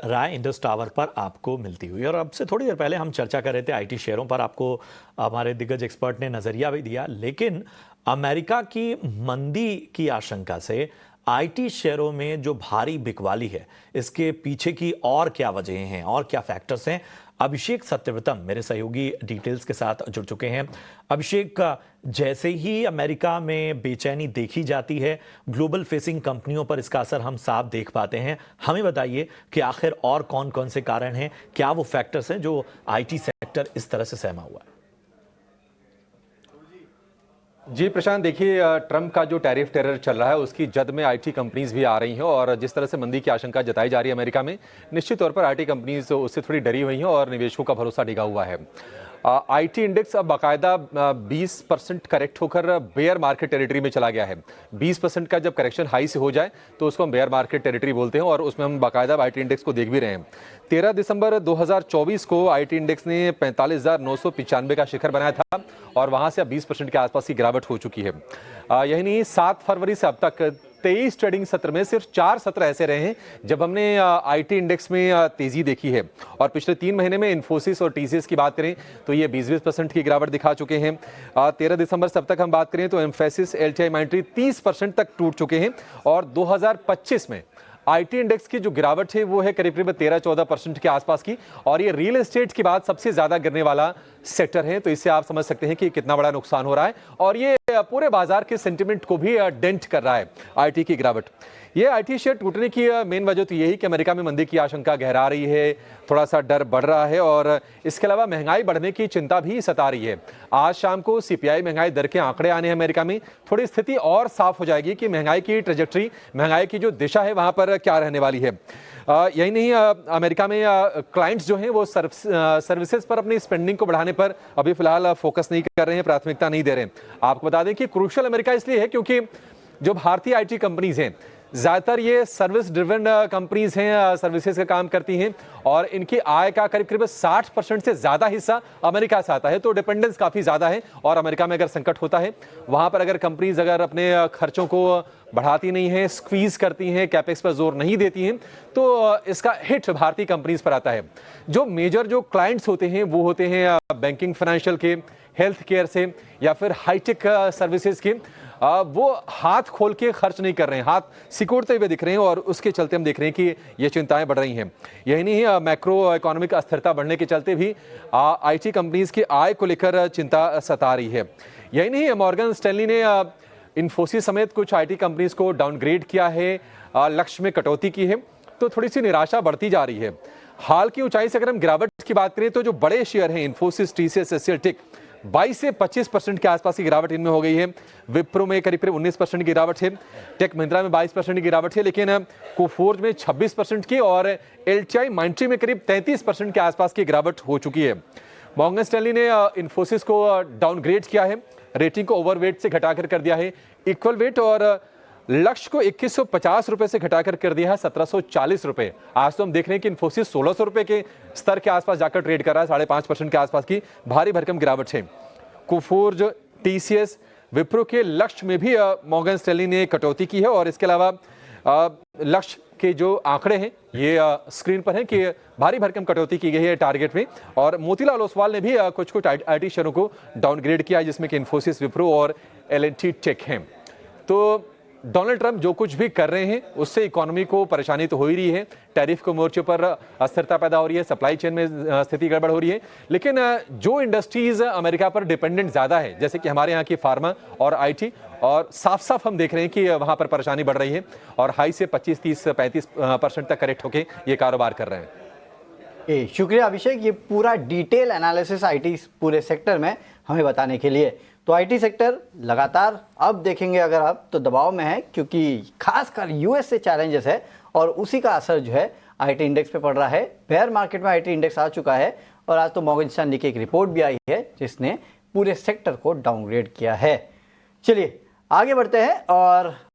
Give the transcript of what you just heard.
राय Indus tower पर आपको मिलती हुई। और अब से थोड़ी देर पहले हम चर्चा कर रहे थे आईटी शेयरों पर, आपको हमारे दिग्गज एक्सपर्ट ने नजरिया भी दिया, लेकिन अमेरिका की मंदी की आशंका से आईटी शेयरों में जो भारी बिकवाली है, इसके पीछे की और क्या वजहें हैं और क्या फैक्टर्स हैं, अभिषेक सत्यव्रतम मेरे सहयोगी डिटेल्स के साथ जुड़ चुके हैं। अभिषेक, जैसे ही अमेरिका में बेचैनी देखी जाती है, ग्लोबल फेसिंग कंपनियों पर इसका असर हम साफ देख पाते हैं। हमें बताइए कि आखिर और कौन कौन से कारण हैं, क्या वो फैक्टर्स हैं जो आईटी सेक्टर इस तरह से सहमा हुआ है? जी प्रशांत, देखिए ट्रंप का जो टैरिफ टेरर चल रहा है उसकी जद में आईटी कंपनीज भी आ रही हैं और जिस तरह से मंदी की आशंका जताई जा रही है अमेरिका में, निश्चित तौर पर आईटी कंपनीज उससे थोड़ी डरी हुई हैं और निवेशकों का भरोसा डिगा हुआ है। आईटी इंडेक्स अब बाकायदा 20% करेक्ट होकर बेयर मार्केट टेरिटरी में चला गया है। 20% का जब करेक्शन हाई से हो जाए तो उसको हम बेयर मार्केट टेरिटरी बोलते हैं और उसमें हम बाकायदा आईटी इंडेक्स को देख भी रहे हैं। 13 दिसंबर 2024 को आईटी इंडेक्स ने 45,995 का शिखर बनाया था और वहां से अब 20% के आसपास की गिरावट हो चुकी है। यही नहीं, 7 फरवरी से अब तक 23 ट्रेडिंग सत्र में सिर्फ 4 सत्र ऐसे रहे हैं जब हमने आईटी इंडेक्स में तेजी देखी है। और पिछले 3 महीने में इन्फोसिस और टीसीएस की बात करें तो ये 20% की गिरावट दिखा चुके हैं। 13 दिसंबर से अब तक हम बात करें तो एम्फेसिस, एलटीआई, माइंट्री 30% तक टूट चुके हैं और 2025 में आईटी इंडेक्स की जो गिरावट है वो है करीब करीब 13-14% के आसपास की और ये रियल एस्टेट की बात सबसे ज्यादा गिरने वाला सेक्टर है। तो इससे आप समझ सकते हैं कि कितना बड़ा नुकसान हो रहा है और ये पूरे बाजार के सेंटिमेंट को भी डेंट कर रहा है आईटी की गिरावट। ये आईटी शेयर टूटने की मेन वजह तो यही कि अमेरिका में मंदी की आशंका गहरा रही है, थोड़ा सा डर बढ़ रहा है और इसके अलावा महंगाई बढ़ने की चिंता भी सता रही है। आज शाम को सीपीआई महंगाई दर के आंकड़े आने हैं अमेरिका में, थोड़ी स्थिति और साफ हो जाएगी कि महंगाई की ट्रेजेक्टरी, महंगाई की जो दिशा है वहां पर क्या रहने वाली है। यही नहीं, अमेरिका में क्लाइंट्स जो हैं वो सर्विसेज पर अपनी स्पेंडिंग को बढ़ाने पर अभी फिलहाल फोकस नहीं कर रहे हैं, प्राथमिकता नहीं दे रहे हैं। आपको बता दें कि क्रूशियल अमेरिका इसलिए है क्योंकि जो भारतीय आईटी कंपनीज हैं ज्यादातर ये सर्विस ड्रिवन कंपनीज हैं, सर्विसेज का काम करती हैं और इनकी आय का करीब करीब 60% से ज्यादा हिस्सा अमेरिका से आता है। तो डिपेंडेंस काफी ज्यादा है और अमेरिका में अगर संकट होता है, वहां पर अगर कंपनीज अगर अपने खर्चों को बढ़ाती नहीं है, स्क्वीज करती हैं, कैपेक्स पर जोर नहीं देती हैं, तो इसका हिट भारतीय कंपनीज पर आता है। जो मेजर जो क्लाइंट्स होते हैं वो होते हैं बैंकिंग, फाइनेंशियल के, हेल्थ केयर से या फिर हाईटेक सर्विसेज के। वो हाथ खोल के खर्च नहीं कर रहे हैं, हाथ सिकोड़ते हुए दिख रहे हैं और उसके चलते हम देख रहे हैं कि ये चिंताएं बढ़ रही हैं। यही नहीं, मैक्रो इकोनॉमिक अस्थिरता बढ़ने के चलते भी आईटी कंपनीज की आय को लेकर चिंता सता रही है। यही नहीं, मॉर्गन स्टैनली ने इन्फोसिस समेत कुछ आईटी कंपनीज को डाउनग्रेड किया है, लक्ष्य में कटौती की है, तो थोड़ी सी निराशा बढ़ती जा रही है। हाल की ऊंचाई से अगर हम गिरावट की बात करें तो जो बड़े शेयर हैं इन्फोसिस, टीसीएस, एचसीएल टेक, 22 से 25% के आसपास की गिरावट इनमें हो गई है। विप्रो में करीब करीब 19% की गिरावट है, टेक महिंद्रा में 22% की गिरावट है, लेकिन कोफोर्ज में 26% की और एलटीआई, माइंट्री में करीब 33% के आसपास की गिरावट हो चुकी है। मॉर्गन स्टैनली ने इन्फोसिस को डाउनग्रेड किया है, रेटिंग को ओवरवेट से घटाकर कर दिया है इक्वल वेट और लक्ष्य को 2150 रुपए से घटाकर कर दिया है 1740 रुपए। आज तो हम देख रहे हैं कि इन्फोसिस 1600 रुपए के स्तर के आसपास जाकर ट्रेड कर रहा है, 5.5% के आसपास की भारी भरकम गिरावट है। कोफोर्ज, टीसीएस, विप्रो के लक्ष्य में भी मॉर्गन स्टैनली ने कटौती की है और इसके अलावा लक्ष्य के जो आंकड़े हैं ये स्क्रीन पर हैं कि भारी भरकम कटौती की गई है टारगेट में। और मोतीलाल ओसवाल ने भी कुछ आईटी शेयरों को डाउनग्रेड किया है, जिसमें कि इन्फोसिस, विप्रो और एल&टी टेक हैं। तो डोनाल्ड ट्रंप जो कुछ भी कर रहे हैं उससे इकोनॉमी को परेशानी तो हो ही रही है, टैरिफ के मोर्चे पर अस्थिरता पैदा हो रही है, सप्लाई चेन में स्थिति गड़बड़ हो रही है, लेकिन जो इंडस्ट्रीज अमेरिका पर डिपेंडेंट ज्यादा है जैसे कि हमारे यहाँ की फार्मा और आईटी, और साफ साफ हम देख रहे हैं कि वहां पर परेशानी बढ़ रही है और हाई से 25, 30, 35% तक करेक्ट होकर ये कारोबार कर रहे हैं। शुक्रिया अभिषेक, ये पूरा डिटेल एनालिसिस आईटी पूरे सेक्टर में हमें बताने के लिए। तो आईटी सेक्टर लगातार अब देखेंगे अगर आप तो दबाव में है, क्योंकि खासकर यूएस से चैलेंजेस है और उसी का असर जो है आईटी इंडेक्स पे पड़ रहा है। बेयर मार्केट में आईटी इंडेक्स आ चुका है और आज तो मॉर्गन स्टैनली की एक रिपोर्ट भी आई है जिसने पूरे सेक्टर को डाउनग्रेड किया है। चलिए आगे बढ़ते हैं और